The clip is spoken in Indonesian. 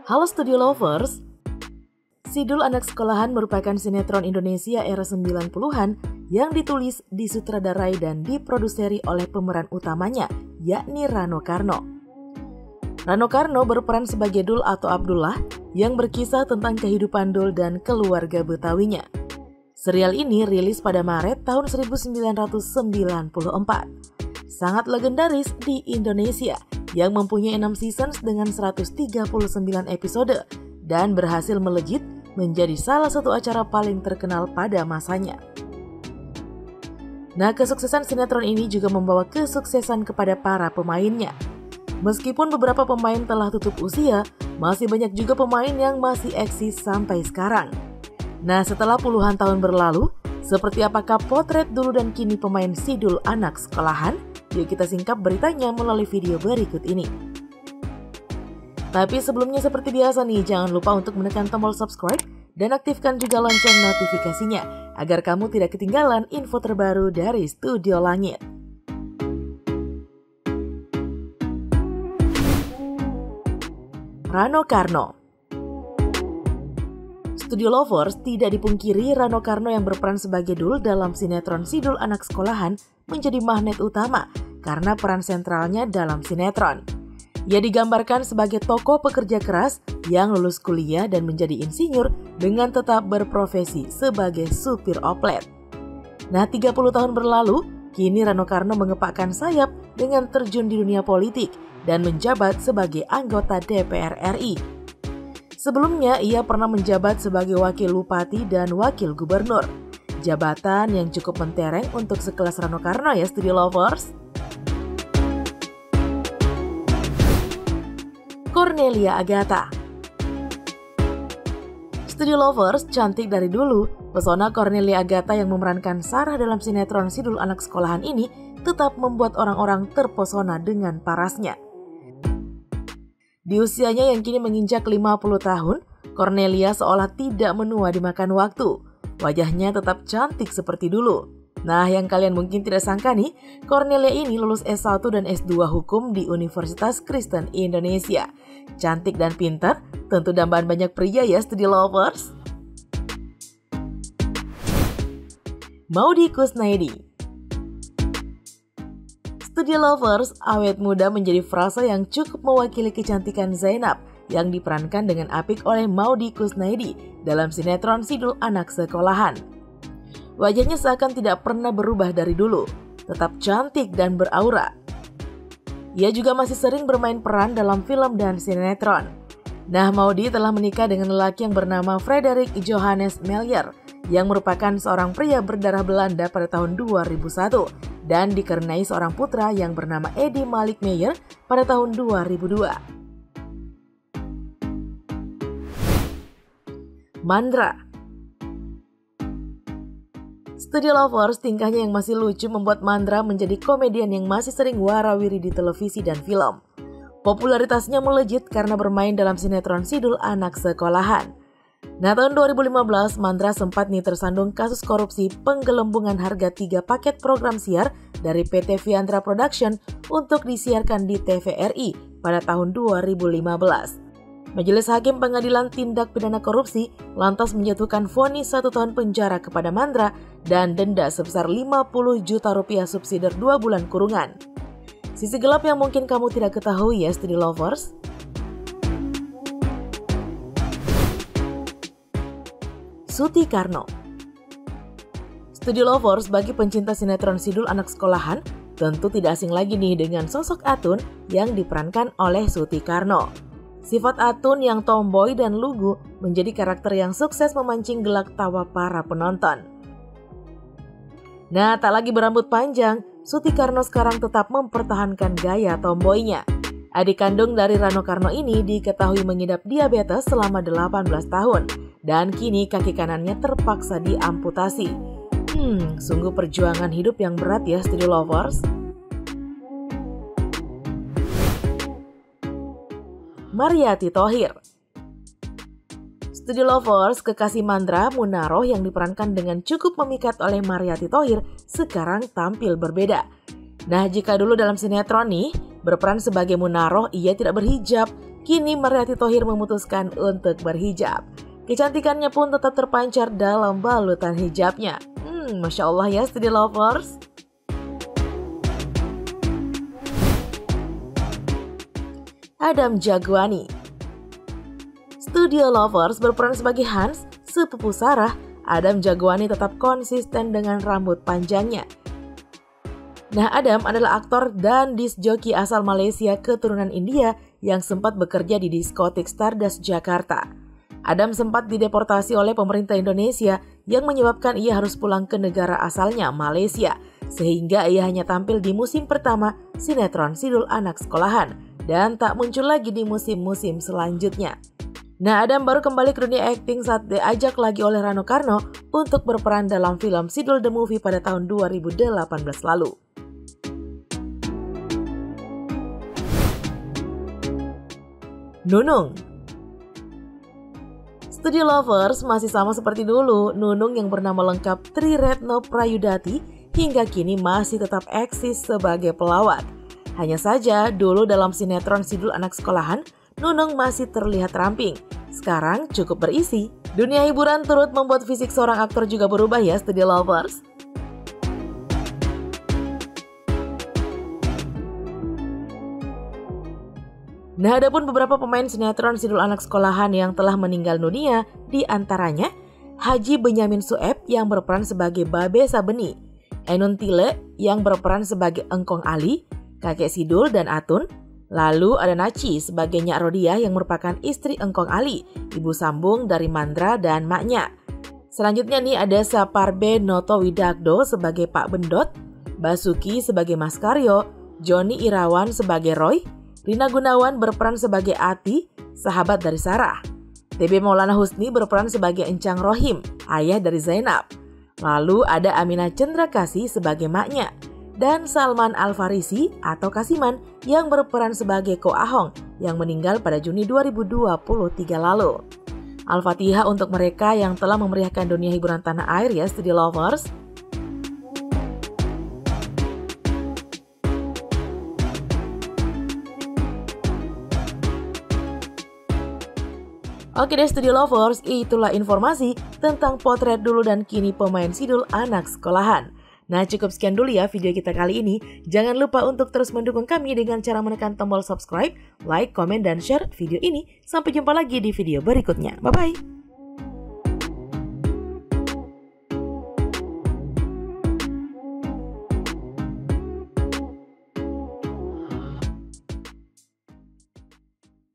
Halo Studio Lovers, Sidul Anak Sekolahan merupakan sinetron Indonesia era 90-an yang ditulis, disutradarai, dan diproduseri oleh pemeran utamanya, yakni Rano Karno. Rano Karno berperan sebagai Dul atau Abdullah yang berkisah tentang kehidupan Dul dan keluarga Betawinya. Serial ini rilis pada Maret tahun 1994. Sangat legendaris di Indonesia yang mempunyai 6 seasons dengan 139 episode dan berhasil melejit menjadi salah satu acara paling terkenal pada masanya. Nah, kesuksesan sinetron ini juga membawa kesuksesan kepada para pemainnya. Meskipun beberapa pemain telah tutup usia, masih banyak juga pemain yang masih eksis sampai sekarang. Nah, setelah puluhan tahun berlalu, seperti apakah potret dulu dan kini pemain Sidul Anak Sekolahan? Yuk kita singkap beritanya melalui video berikut ini. Tapi sebelumnya seperti biasa nih, jangan lupa untuk menekan tombol subscribe dan aktifkan juga lonceng notifikasinya agar kamu tidak ketinggalan info terbaru dari Studio Langit. Rano Karno. Studio Lovers, tidak dipungkiri Rano Karno yang berperan sebagai Dul dalam sinetron Sidul Anak Sekolahan menjadi magnet utama karena peran sentralnya dalam sinetron. Ia digambarkan sebagai tokoh pekerja keras yang lulus kuliah dan menjadi insinyur dengan tetap berprofesi sebagai supir oplet. Nah, 30 tahun berlalu, kini Rano Karno mengepakkan sayap dengan terjun di dunia politik dan menjabat sebagai anggota DPR RI. Sebelumnya, ia pernah menjabat sebagai wakil bupati dan wakil gubernur. Jabatan yang cukup mentereng untuk sekelas Rano Karno ya, Studio Lovers. Cornelia Agatha. Studio Lovers, cantik dari dulu, pesona Cornelia Agatha yang memerankan Sarah dalam sinetron Sidul Anak Sekolahan ini tetap membuat orang-orang terpesona dengan parasnya. Di usianya yang kini menginjak 50 tahun, Cornelia seolah tidak menua dimakan waktu. Wajahnya tetap cantik seperti dulu. Nah, yang kalian mungkin tidak sangka nih, Cornelia ini lulus S1 dan S2 Hukum di Universitas Kristen Indonesia. Cantik dan pintar, tentu dambaan banyak pria ya, Studio Lovers. Maudy Kusnaedi. Studio Lovers, awet muda menjadi frasa yang cukup mewakili kecantikan Zainab yang diperankan dengan apik oleh Maudy Kusnaedi dalam sinetron Sidul Anak Sekolahan. Wajahnya seakan tidak pernah berubah dari dulu, tetap cantik dan beraura. Ia juga masih sering bermain peran dalam film dan sinetron. Nah, Maudy telah menikah dengan lelaki yang bernama Frederik Johannes Melyer yang merupakan seorang pria berdarah Belanda pada tahun 2001 dan dikaruniai seorang putra yang bernama Edi Malik Meyer pada tahun 2002. Mandra. Studio Lovers, tingkahnya yang masih lucu membuat Mandra menjadi komedian yang masih sering warawiri di televisi dan film. Popularitasnya melejit karena bermain dalam sinetron Sidul Anak Sekolahan. Nah, tahun 2015, Mandra sempat tersandung kasus korupsi penggelembungan harga 3 paket program siar dari PT Viantra Production untuk disiarkan di TVRI pada tahun 2015. Majelis Hakim Pengadilan Tindak Pidana Korupsi lantas menjatuhkan vonis 1 tahun penjara kepada Mandra dan denda sebesar 50 juta rupiah subsidi 2 bulan kurungan. Sisi gelap yang mungkin kamu tidak ketahui ya, Studio Lovers. Suti Karno. Studio Lovers, bagi pencinta sinetron Sidul Anak Sekolahan, tentu tidak asing lagi nih dengan sosok Atun yang diperankan oleh Suti Karno. Sifat Atun yang tomboy dan lugu menjadi karakter yang sukses memancing gelak tawa para penonton. Nah, tak lagi berambut panjang, Suti Karno sekarang tetap mempertahankan gaya tomboynya. Adik kandung dari Rano Karno ini diketahui mengidap diabetes selama 18 tahun dan kini kaki kanannya terpaksa diamputasi. Sungguh perjuangan hidup yang berat ya, Studio Lovers. Mariati Thohir. Studio Lovers, kekasih Mandra, Munaroh yang diperankan dengan cukup memikat oleh Mariati Thohir sekarang tampil berbeda. Nah, jika dulu dalam sinetron nih, berperan sebagai Munaroh, ia tidak berhijab, kini Mariyati Thohir memutuskan untuk berhijab. Kecantikannya pun tetap terpancar dalam balutan hijabnya. Masya Allah ya Studio Lovers. Adam Jagoani. Studio Lovers berperan sebagai Hans, sepupu Sarah. Adam Jagoani tetap konsisten dengan rambut panjangnya. Nah, Adam adalah aktor dan disc joki asal Malaysia keturunan India yang sempat bekerja di diskotik Stardust Jakarta. Adam sempat dideportasi oleh pemerintah Indonesia yang menyebabkan ia harus pulang ke negara asalnya, Malaysia, sehingga ia hanya tampil di musim pertama sinetron Sidul Anak Sekolahan dan tak muncul lagi di musim-musim selanjutnya. Nah, Adam baru kembali ke dunia akting saat diajak lagi oleh Rano Karno untuk berperan dalam film Sidul The Movie pada tahun 2018 lalu. Nunung. Studio Lovers masih sama seperti dulu. Nunung yang bernama lengkap Tri Retno Prayudati hingga kini masih tetap eksis sebagai pelawak. Hanya saja dulu dalam sinetron Sidul Anak Sekolahan, Nunung masih terlihat ramping. Sekarang cukup berisi. Dunia hiburan turut membuat fisik seorang aktor juga berubah ya Studio Lovers. Nah, ada pun beberapa pemain sinetron Sidul Anak Sekolahan yang telah meninggal dunia, di antaranya Haji Benyamin Sueb yang berperan sebagai Babe Sabeni, Ainun Tile yang berperan sebagai Engkong Ali, kakek Sidul dan Atun. Lalu ada Naci sebagai Nyak Rodiah yang merupakan istri Engkong Ali, ibu sambung dari Mandra dan maknya. Selanjutnya nih ada Saparbe Noto Widakdo sebagai Pak Bendot, Basuki sebagai Mas Karyo, Joni Irawan sebagai Roy, Rina Gunawan berperan sebagai Ati, sahabat dari Sarah. TB Maulana Husni berperan sebagai Encang Rohim, ayah dari Zainab. Lalu ada Aminah Cendrakasih sebagai maknya. Dan Salman Al-Farisi atau Kasiman yang berperan sebagai Ko Ahong yang meninggal pada Juni 2023 lalu. Al-Fatihah untuk mereka yang telah memeriahkan dunia hiburan tanah air ya Studio Lovers. Oke deh Studio Lovers, itulah informasi tentang potret dulu dan kini pemain Sidul Anak Sekolahan. Nah, cukup sekian dulu ya video kita kali ini. Jangan lupa untuk terus mendukung kami dengan cara menekan tombol subscribe, like, komen, dan share video ini. Sampai jumpa lagi di video berikutnya. Bye-bye!